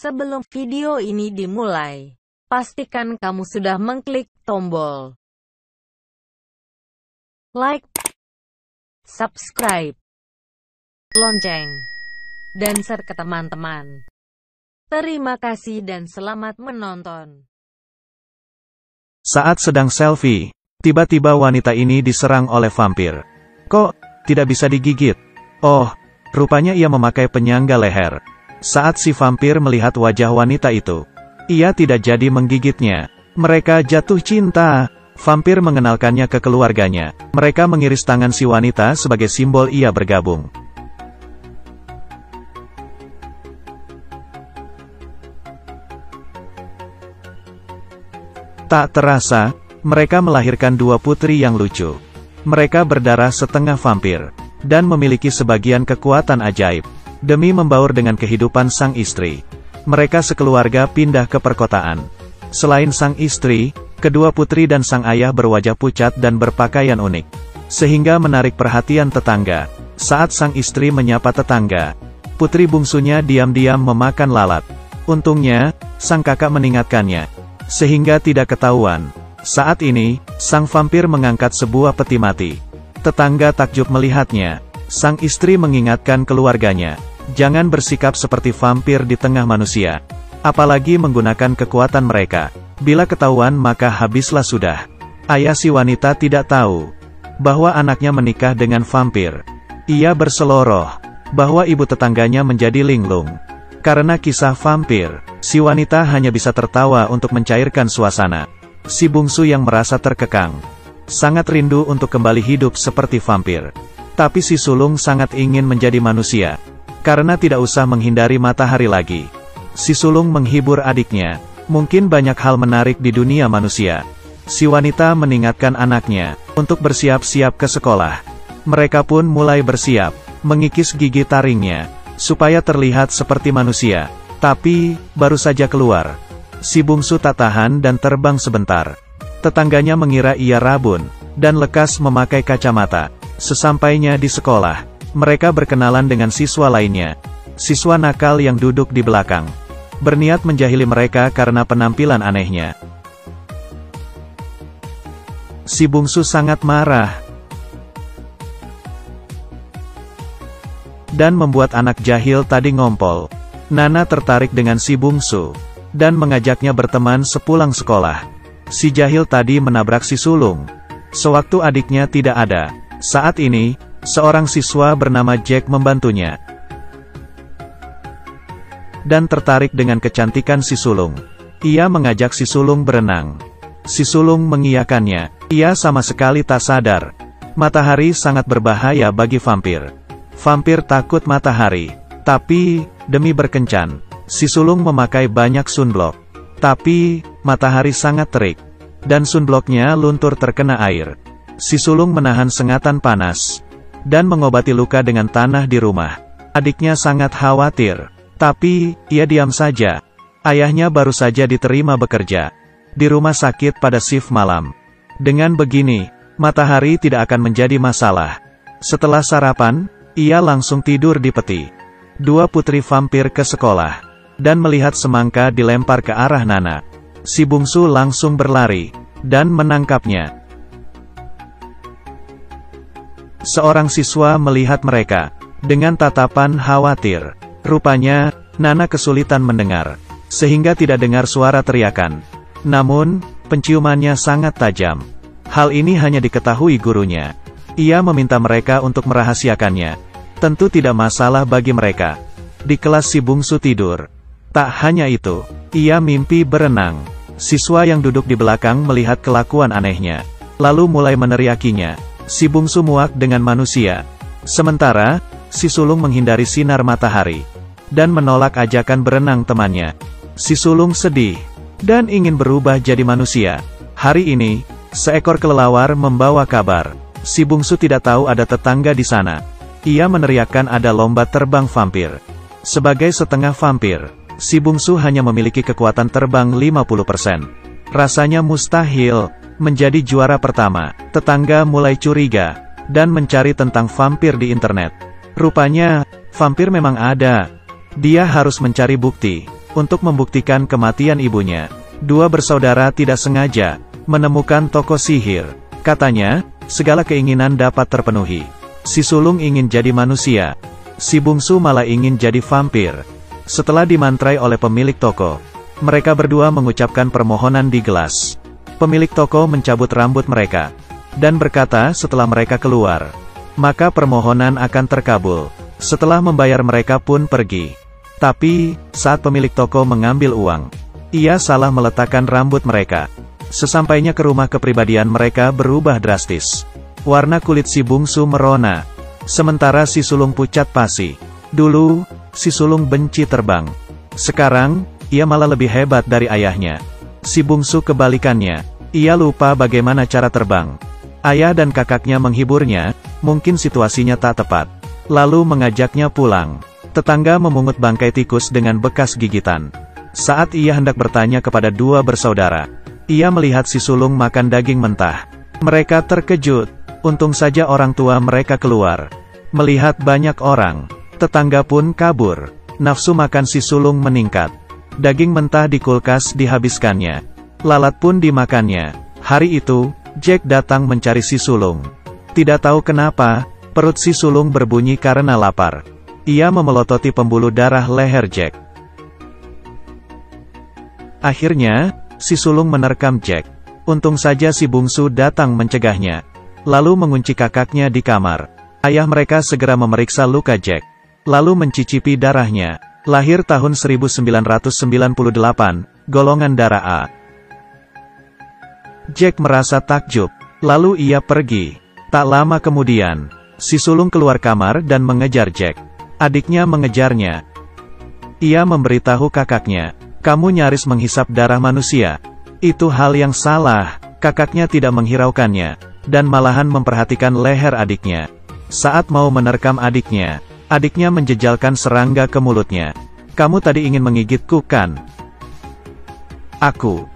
Sebelum video ini dimulai, pastikan kamu sudah mengklik tombol like, subscribe, lonceng, dan share ke teman-teman. Terima kasih dan selamat menonton. Saat sedang selfie, tiba-tiba wanita ini diserang oleh vampir. Kok tidak bisa digigit? Oh, rupanya ia memakai penyangga leher. Saat si vampir melihat wajah wanita itu, ia tidak jadi menggigitnya. Mereka jatuh cinta. Vampir mengenalkannya ke keluarganya. Mereka mengiris tangan si wanita sebagai simbol ia bergabung. Tak terasa, mereka melahirkan dua putri yang lucu. Mereka berdarah setengah vampir, dan memiliki sebagian kekuatan ajaib. Demi membaur dengan kehidupan sang istri, mereka sekeluarga pindah ke perkotaan. Selain sang istri, kedua putri dan sang ayah berwajah pucat dan berpakaian unik, sehingga menarik perhatian tetangga. Saat sang istri menyapa tetangga, putri bungsunya diam-diam memakan lalat. Untungnya, sang kakak mengingatkannya, sehingga tidak ketahuan. Saat ini, sang vampir mengangkat sebuah peti mati. Tetangga takjub melihatnya. Sang istri mengingatkan keluarganya, jangan bersikap seperti vampir di tengah manusia, apalagi menggunakan kekuatan mereka. Bila ketahuan maka habislah sudah. Ayah si wanita tidak tahu bahwa anaknya menikah dengan vampir. Ia berseloroh bahwa ibu tetangganya menjadi linglung. Karena kisah vampir, si wanita hanya bisa tertawa untuk mencairkan suasana. Si bungsu yang merasa terkekang, sangat rindu untuk kembali hidup seperti vampir. Tapi si sulung sangat ingin menjadi manusia, karena tidak usah menghindari matahari lagi. Si sulung menghibur adiknya, mungkin banyak hal menarik di dunia manusia. Si wanita mengingatkan anaknya untuk bersiap-siap ke sekolah. Mereka pun mulai bersiap, mengikis gigi taringnya, supaya terlihat seperti manusia. Tapi, baru saja keluar, si bungsu tak tahan dan terbang sebentar. Tetangganya mengira ia rabun, dan lekas memakai kacamata. Sesampainya di sekolah, mereka berkenalan dengan siswa lainnya. Siswa nakal yang duduk di belakang, berniat menjahili mereka karena penampilan anehnya. Si bungsu sangat marah, dan membuat anak jahil tadi ngompol. Nana tertarik dengan si bungsu, dan mengajaknya berteman sepulang sekolah. Si jahil tadi menabrak si sulung, sewaktu adiknya tidak ada. Saat ini, seorang siswa bernama Jack membantunya, dan tertarik dengan kecantikan si sulung. Ia mengajak si sulung berenang. Si sulung mengiyakannya. Ia sama sekali tak sadar, matahari sangat berbahaya bagi vampir. Vampir takut matahari, tapi, demi berkencan, si sulung memakai banyak sunblock. Tapi, matahari sangat terik, dan sunblocknya luntur terkena air. Si sulung menahan sengatan panas, dan mengobati luka dengan tanah di rumah. Adiknya sangat khawatir, tapi, ia diam saja. Ayahnya baru saja diterima bekerja di rumah sakit pada shift malam. Dengan begini, matahari tidak akan menjadi masalah. Setelah sarapan, ia langsung tidur di peti. Dua putri vampir ke sekolah, dan melihat semangka dilempar ke arah Nana. Si bungsu langsung berlari, dan menangkapnya. Seorang siswa melihat mereka, dengan tatapan khawatir. Rupanya, Nana kesulitan mendengar, sehingga tidak dengar suara teriakan. Namun, penciumannya sangat tajam. Hal ini hanya diketahui gurunya. Ia meminta mereka untuk merahasiakannya. Tentu tidak masalah bagi mereka. Di kelas si bungsu tidur. Tak hanya itu, ia mimpi berenang. Siswa yang duduk di belakang melihat kelakuan anehnya, lalu mulai meneriakinya. Si bungsu muak dengan manusia. Sementara, si sulung menghindari sinar matahari, dan menolak ajakan berenang temannya. Si sulung sedih, dan ingin berubah jadi manusia. Hari ini, seekor kelelawar membawa kabar. Si bungsu tidak tahu ada tetangga di sana. Ia meneriakkan ada lomba terbang vampir. Sebagai setengah vampir, si bungsu hanya memiliki kekuatan terbang 50%. Rasanya mustahil menjadi juara pertama. Tetangga mulai curiga, dan mencari tentang vampir di internet. Rupanya, vampir memang ada. Dia harus mencari bukti. Untuk membuktikan kematian ibunya, dua bersaudara tidak sengaja menemukan toko sihir. Katanya, segala keinginan dapat terpenuhi. Si sulung ingin jadi manusia. Si bungsu malah ingin jadi vampir. Setelah dimantrai oleh pemilik toko, mereka berdua mengucapkan permohonan di gelas. Pemilik toko mencabut rambut mereka dan berkata setelah mereka keluar, maka permohonan akan terkabul. Setelah membayar mereka pun pergi. Tapi, saat pemilik toko mengambil uang, ia salah meletakkan rambut mereka. Sesampainya ke rumah, kepribadian mereka berubah drastis. Warna kulit si bungsu merona, sementara si sulung pucat pasi. Dulu, si sulung benci terbang. Sekarang, ia malah lebih hebat dari ayahnya. Si bungsu kebalikannya, ia lupa bagaimana cara terbang. Ayah dan kakaknya menghiburnya, mungkin situasinya tak tepat, lalu mengajaknya pulang. Tetangga memungut bangkai tikus dengan bekas gigitan. Saat ia hendak bertanya kepada dua bersaudara, ia melihat si sulung makan daging mentah. Mereka terkejut, untung saja orang tua mereka keluar. Melihat banyak orang, tetangga pun kabur. Nafsu makan si sulung meningkat. Daging mentah di kulkas dihabiskannya. Lalat pun dimakannya. Hari itu, Jack datang mencari si sulung. Tidak tahu kenapa, perut si sulung berbunyi karena lapar. Ia memelototi pembuluh darah leher Jack. Akhirnya, si sulung menerkam Jack. Untung saja si bungsu datang mencegahnya, lalu mengunci kakaknya di kamar. Ayah mereka segera memeriksa luka Jack, lalu mencicipi darahnya. Lahir tahun 1998, golongan darah A. Jack merasa takjub, lalu ia pergi. Tak lama kemudian, si sulung keluar kamar dan mengejar Jack. Adiknya mengejarnya. Ia memberitahu kakaknya, "Kamu nyaris menghisap darah manusia." Itu hal yang salah. Kakaknya tidak menghiraukannya, dan malahan memperhatikan leher adiknya. Saat mau menerkam adiknya menjejalkan serangga ke mulutnya. "Kamu tadi ingin menggigitku, kan?" "Aku."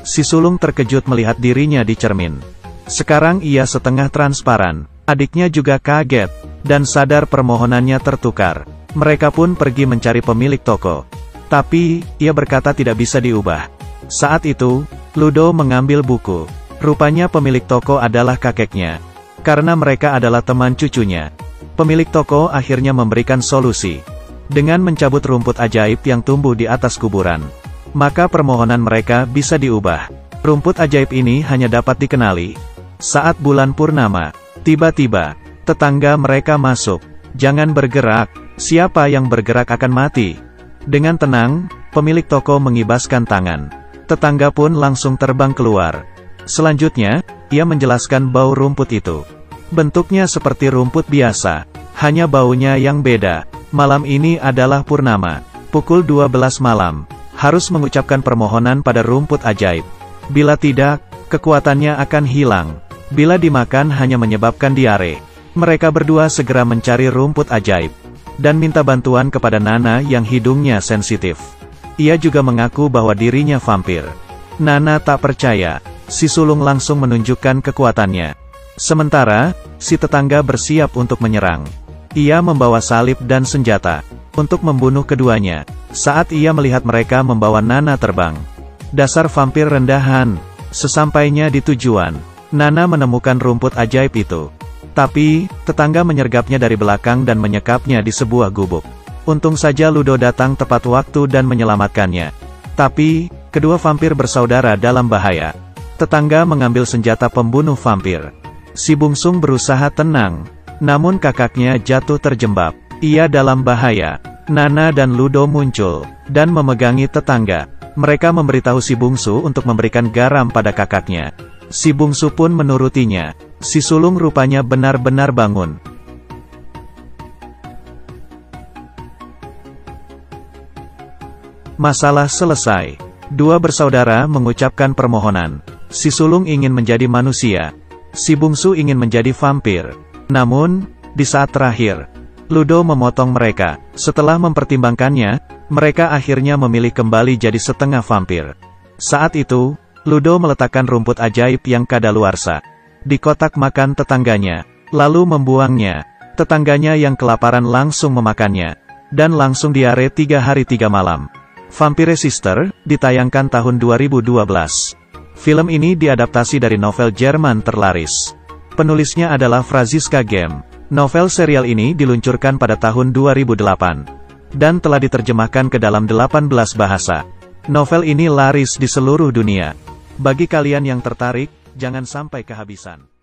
Si sulung terkejut melihat dirinya di cermin. Sekarang ia setengah transparan. Adiknya juga kaget, dan sadar permohonannya tertukar. Mereka pun pergi mencari pemilik toko. Tapi, ia berkata tidak bisa diubah. Saat itu, Ludo mengambil buku. Rupanya pemilik toko adalah kakeknya. Karena mereka adalah teman cucunya. Pemilik toko akhirnya memberikan solusi. Dengan mencabut rumput ajaib yang tumbuh di atas kuburan, maka permohonan mereka bisa diubah. Rumput ajaib ini hanya dapat dikenali saat bulan purnama. Tiba-tiba, tetangga mereka masuk. "Jangan bergerak, siapa yang bergerak akan mati." Dengan tenang, pemilik toko mengibaskan tangan. Tetangga pun langsung terbang keluar. Selanjutnya, ia menjelaskan bau rumput itu. Bentuknya seperti rumput biasa, hanya baunya yang beda. Malam ini adalah purnama. Pukul 12 malam. Harus mengucapkan permohonan pada rumput ajaib. Bila tidak, kekuatannya akan hilang. Bila dimakan hanya menyebabkan diare. Mereka berdua segera mencari rumput ajaib, dan minta bantuan kepada Nana yang hidungnya sensitif. Ia juga mengaku bahwa dirinya vampir. Nana tak percaya. Si sulung langsung menunjukkan kekuatannya. Sementara, si tetangga bersiap untuk menyerang. Ia membawa salib dan senjata untuk membunuh keduanya. Saat ia melihat mereka membawa Nana terbang. Dasar vampir rendahan. Sesampainya di tujuan, Nana menemukan rumput ajaib itu. Tapi, tetangga menyergapnya dari belakang dan menyekapnya di sebuah gubuk. Untung saja Ludo datang tepat waktu dan menyelamatkannya. Tapi, kedua vampir bersaudara dalam bahaya. Tetangga mengambil senjata pembunuh vampir. Si bungsung berusaha tenang, namun kakaknya jatuh terjembab. Ia dalam bahaya. Nana dan Ludo muncul, dan memegangi tetangga. Mereka memberitahu si bungsu untuk memberikan garam pada kakaknya. Si bungsu pun menurutinya. Si sulung rupanya benar-benar bangun. Masalah selesai. Dua bersaudara mengucapkan permohonan. Si sulung ingin menjadi manusia. Si bungsu ingin menjadi vampir. Namun, di saat terakhir, Ludo memotong mereka. Setelah mempertimbangkannya, mereka akhirnya memilih kembali jadi setengah vampir. Saat itu, Ludo meletakkan rumput ajaib yang kadaluarsa di kotak makan tetangganya, lalu membuangnya. Tetangganya yang kelaparan langsung memakannya. dan langsung diare 3 hari 3 malam. Vampire Sister, ditayangkan tahun 2012. Film ini diadaptasi dari novel Jerman terlaris. Penulisnya adalah Franziska Gem. Novel serial ini diluncurkan pada tahun 2008, dan telah diterjemahkan ke dalam 18 bahasa. Novel ini laris di seluruh dunia. Bagi kalian yang tertarik, jangan sampai kehabisan.